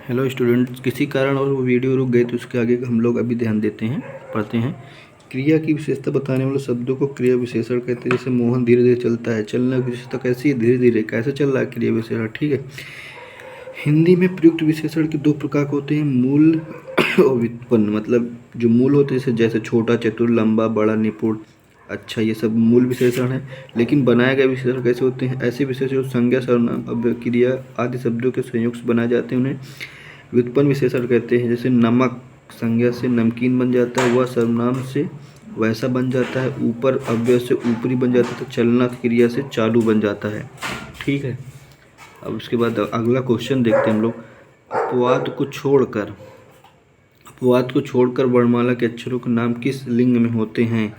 Hello students, किसी कारण और वो वीडियो रुक गई तो उसके आगे हम लोग अभी ध्यान देते हैं, पढ़ते हैं। क्रिया की विशेषता बताने वाले शब्दों को क्रिया विशेषण कहते हैं। जैसे मोहन धीरे धीरे चलता है, चलने की विशेषता कैसी है? धीरे धीरे। कैसे चल रहा है? क्रिया विशेषण। ठीक है। हिंदी में प्रयुक्त विशेषण के दो प्रकार के होते हैं, मूल और व्युत्पन्न। मतलब जो मूल होते हैं जैसे छोटा, चतुर, लंबा, बड़ा, निपुण, अच्छा, ये सब मूल विशेषण है। लेकिन बनाए गए विशेषण कैसे होते हैं? ऐसे विशेषण जो संज्ञा, सर्वनाम, अव्यय, क्रिया आदि शब्दों के संयोग से बनाए जाते हैं उन्हें व्युत्पन्न विशेषण कहते हैं। जैसे नमक संज्ञा से नमकीन बन जाता है, वह सर्वनाम से वैसा बन जाता है, ऊपर अव्यय से ऊपरी बन जाता है, तो चलना क्रिया से चालू बन जाता है। ठीक है। अब उसके बाद अगला क्वेश्चन देखते हैं हम लोग। अपवाद को छोड़कर वर्णमाला के अक्षरों के नाम किस लिंग में होते हैं?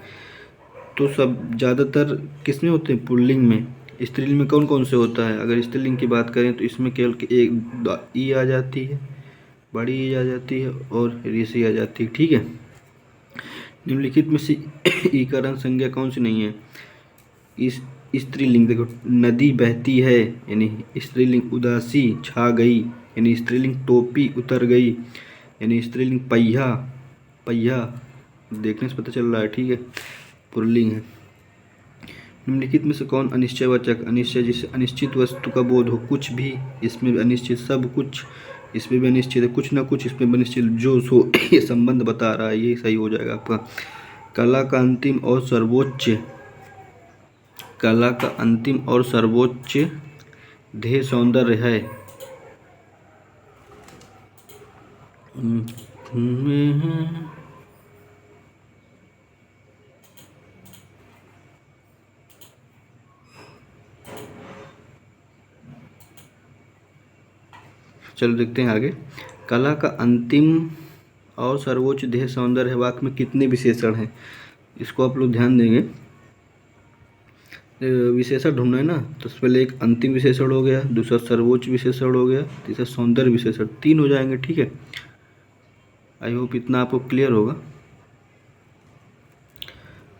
तो सब ज़्यादातर किस में होते हैं? पुल्लिंग में। स्त्रीलिंग में कौन कौन से होता है? अगर स्त्रीलिंग की बात करें तो इसमें केवल एक ई आ जाती है, बड़ी ई आ जाती है और ऋषि आ जाती है। ठीक है। निम्नलिखित में से ईकारण संज्ञा कौन सी नहीं है? इस स्त्रीलिंग देखो, नदी बहती है यानी स्त्रीलिंग, उदासी छा गई यानी स्त्रीलिंग, टोपी उतर गई यानी स्त्रीलिंग, पहिया पहिया देखने से पता चल रहा है। ठीक है, पुल्लिंग है। निम्नलिखित में से कौन अनिश्चयवाचक? अनिश्चय जिससे अनिश्चित वस्तु का बोध हो, कुछ भी इसमें भी अनिश्चित, सब कुछ इसमें भी अनिश्चित है, कुछ ना कुछ इसमें भी अनिश्चित, जो सो ये संबंध बता रहा है, ये सही हो जाएगा आपका। कला का अंतिम और सर्वोच्च ध्येय सौंदर्य है। चलो देखते हैं आगे। कला का अंतिम और सर्वोच्च ध्येय सौंदर्य है, वाक्य में कितने विशेषण हैं? इसको आप लोग ध्यान देंगे। विशेषण ढूंढना है ना, तो पहले एक अंतिम विशेषण हो गया, दूसरा सर्वोच्च विशेषण हो गया, तीसरा सौंदर्य विशेषण, 3 हो जाएंगे। ठीक है। आई होप इतना आपको क्लियर होगा।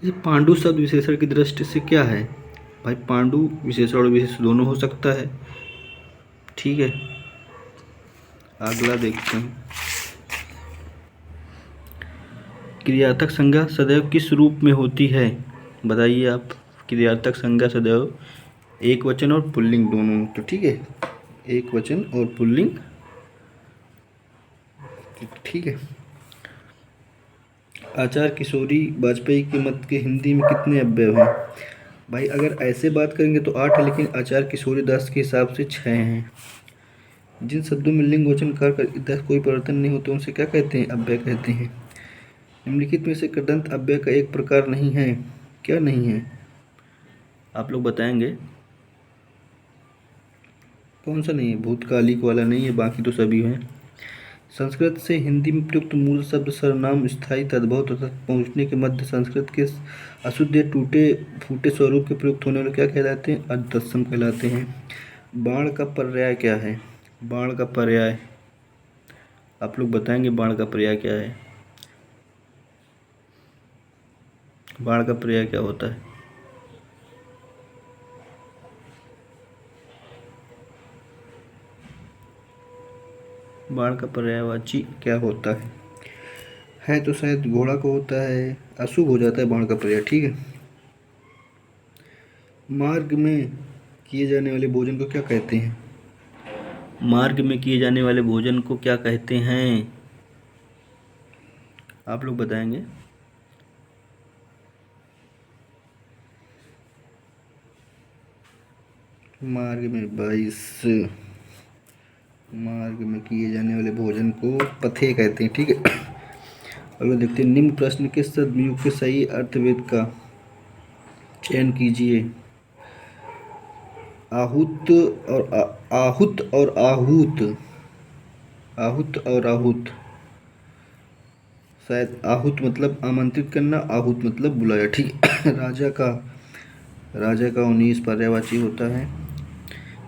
ये पांडु शब्द विशेषण की दृष्टि से क्या है? भाई पांडु विशेषण और विशेषण दोनों हो सकता है। ठीक है, अगला देखते हैं। क्रियार्थक संज्ञा सदैव किस रूप में होती है? बताइए आप। क्रियार्थक संज्ञा सदैव एक वचन और पुल्लिंग दोनों। तो ठीक है, एक वचन और पुल्लिंग। ठीक है। आचार्य किशोरी वाजपेयी के मत के हिंदी में कितने अव्यय हैं? भाई अगर ऐसे बात करेंगे तो 8 है, लेकिन आचार्य किशोरी दास के हिसाब से 6 हैं। जिन शब्दों में लिंग वचन कार का कोई परिवर्तन नहीं होता उनसे क्या कहते हैं? अव्यय कहते हैं। निम्नलिखित में से कृदंत अव्यय का एक प्रकार नहीं है। क्या नहीं है? आप लोग बताएंगे कौन सा नहीं है? भूतकालिक वाला नहीं है, बाकी तो सभी हैं। संस्कृत से हिंदी में प्रयुक्त मूल शब्द सर्वनाम स्थायी, तद्भव तथा पहुँचने के मध्य संस्कृत के अशुद्ध या टूटे फूटे स्वरूप के प्रयुक्त होने वाले क्या कहलाते हैं? अतत्सम कहलाते हैं। बाण का पर्याय क्या है? बाण का पर्याय आप लोग बताएंगे, बाण का पर्याय क्या है? बाण का पर्याय क्या होता है? बाण का पर्यायवाची क्या होता है? तो शायद घोड़ा को होता है, अशुभ हो जाता है बाण का पर्याय। ठीक है। मार्ग में किए जाने वाले भोजन को क्या कहते हैं? मार्ग में किए जाने वाले भोजन को क्या कहते हैं? आप लोग बताएंगे। मार्ग में किए जाने वाले भोजन को पथे कहते हैं। ठीक है। अगला देखते हैं। निम्न प्रश्न के सदवियोग के सही अर्थवेद का चयन कीजिए। आहूत और आहूत। शायद आहूत मतलब आमंत्रित करना, आहूत मतलब बुलाया। ठीक है। राजा का 19 पर्यायवाची होता है।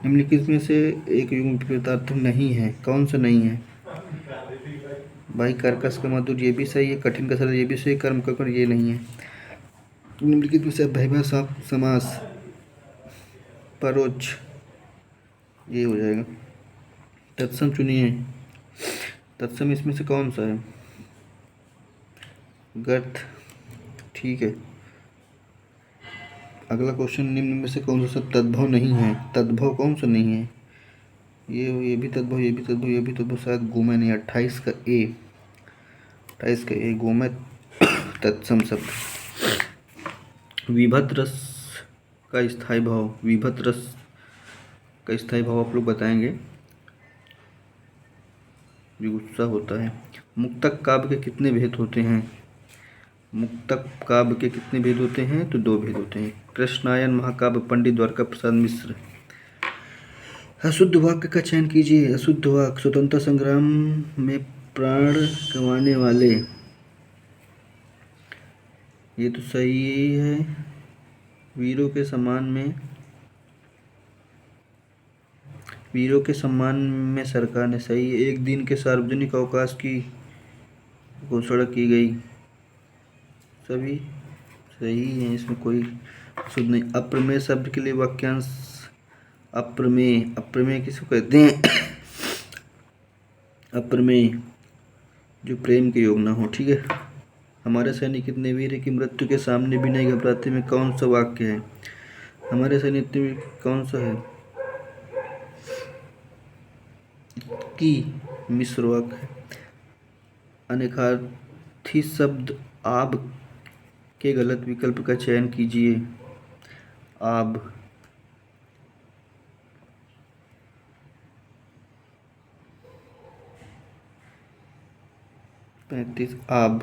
निम्नलिखित में से एक युग्म विपरीतार्थ नहीं है। कौन सा नहीं है? भाई कर्कश का मधुर ये भी सही है, कठिन का सरल ये भी सही, कर्म का कर ये नहीं है। निम्नलिखित में से भयभा समास परोक्ष ये हो जाएगा। तत्सम चुनिए। तत्सम इसमें से कौन सा है? गर्त। ठीक है। अगला क्वेश्चन, निम्न में से कौन सा शब्द तद्भव नहीं है? तद्भव कौन सा नहीं है? ये भी तद्भव, ये भी तद्भव, ये भी तद्भव, शायद गोमय नहीं। 28 का ए, 28 का ए गोमय तत्सम शब्द। विभक्त रस का स्थायी भाव, विभक्त रस का स्थायी भाव आप लोग बताएंगे। गुस्सा होता है। मुक्तक काव्य के कितने भेद होते हैं? मुक्तक काव्य के कितने भेद होते हैं? तो 2 भेद होते हैं। कृष्णायन महाकाव्य, पंडित द्वारका प्रसाद मिश्र। अशुद्ध वाक्य का चयन कीजिए। अशुद्ध वाक्य, स्वतंत्रता संग्राम में प्राण गंवाने वाले, ये तो सही है। वीरों के सम्मान में सरकार ने, सही है। एक दिन के सार्वजनिक अवकाश की घोषणा की गई, सभी सही है, इसमें कोई शुद्ध नहीं। अप्रमेय शब्द के लिए वाक्यांश। अप्रमेय किसको कहते हैं? अप्रमेय जो प्रेम के योग ना हो। ठीक है। हमारे सैनिक कितने वीर है कि मृत्यु के सामने भी नहीं घबराते में कौन सा वाक्य है? हमारे सैनिक इतने वीर कौन सा है? की मिश्र वाक्य है। अनेकार्थी शब्द आब के गलत विकल्प का चयन कीजिए। आब, 35 आब,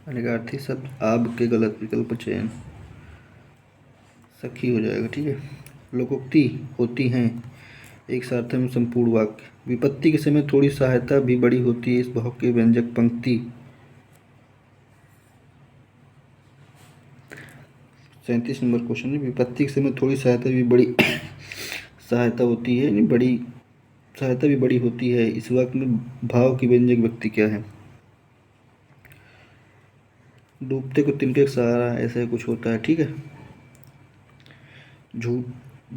अनेकार्थी शब्द आब के गलत विकल्प चयन, सखी हो जाएगा। ठीक है। लोकोक्ति होती हैं एक सार्थक में संपूर्ण वाक्य। विपत्ति के समय थोड़ी सहायता भी बड़ी होती है, इस भाव की व्यंजक पंक्ति। 37 नंबर क्वेश्चन है। विपत्ति के समय थोड़ी सहायता भी बड़ी सहायता होती है, नहीं बड़ी सहायता भी बड़ी होती है, इस वाक्य में भाव की व्यंजक व्यक्ति क्या है? डूबते को तिनके का सहारा, ऐसा ही कुछ होता है। ठीक है।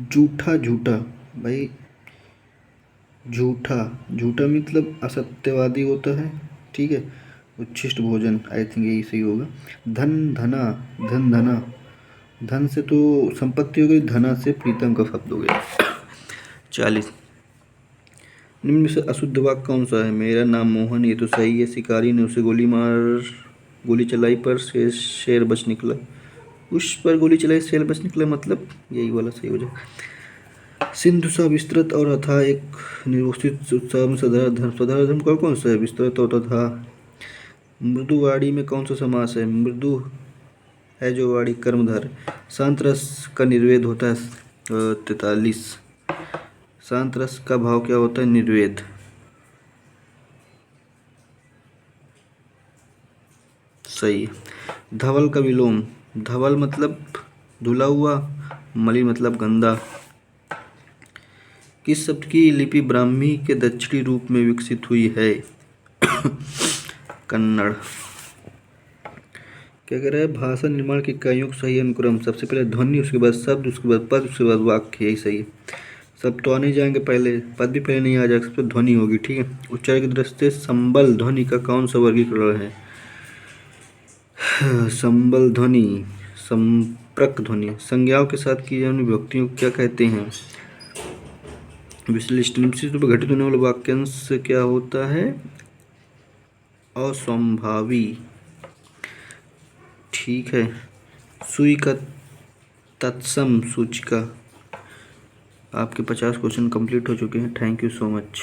झूठा झूठा, भाई झूठा झूठा मतलब असत्यवादी होता है। ठीक है। उच्छिष्ट भोजन, आई थिंक यही सही होगा। धन धना, धन धना, धन से तो संपत्ति हो गई, धना से प्रीतम का शब्द हो गया। 40 निम्न में से अशुद्ध वाक्य कौन सा है? मेरा नाम मोहन, ये तो सही है। शिकारी ने उसे गोली चलाई पर शेर बच निकला। उस पर गोली चलाई, शेर बच निकला, मतलब यही वाला सही हो जाए। सिंधु सा विस्तृत और अथा एक निर्वस्तित उत्साह में सदार धर्म कौन सा है? विस्तृत और तथा। मृदुवाड़ी में कौन सा समास है? मृदु है जो वाड़ी कर्मधार। शांत रस का निर्वेद होता है 43। शांत रस का भाव क्या होता है? निर्वेद। सही है। धवल का विलोम, धवल मतलब धुला हुआ, मलिन मतलब गंदा। किस शब्द की लिपि ब्राह्मी के दक्षिणी रूप में विकसित हुई है? कन्नड़। क्या कह रहा है? भाषा निर्माण की इकाइयों का सही अनुक्रम, सबसे पहले ध्वनि, उसके बाद शब्द, उसके बाद पद, उसके बाद वाक्य, यही सही है। सब तो आने जाएंगे, पहले पद भी पहले नहीं आ जाएगा, सबसे ध्वनि होगी। ठीक है। उच्चारण की दृष्टि से संबल ध्वनि का कौन सा वर्गीकरण है? संबल ध्वनि, संप्रक ध्वनि। संज्ञाओं के साथ की जाने वाली विभक्तियों को क्या कहते हैं? विश्लिष्ट। निश्चित रूप से घटित होने वाला वाक्यांश क्या होता है? असंभावी। ठीक है। सुई का तत्सम सूचिका। आपके 50 क्वेश्चन कंप्लीट हो चुके हैं। Thank you so much.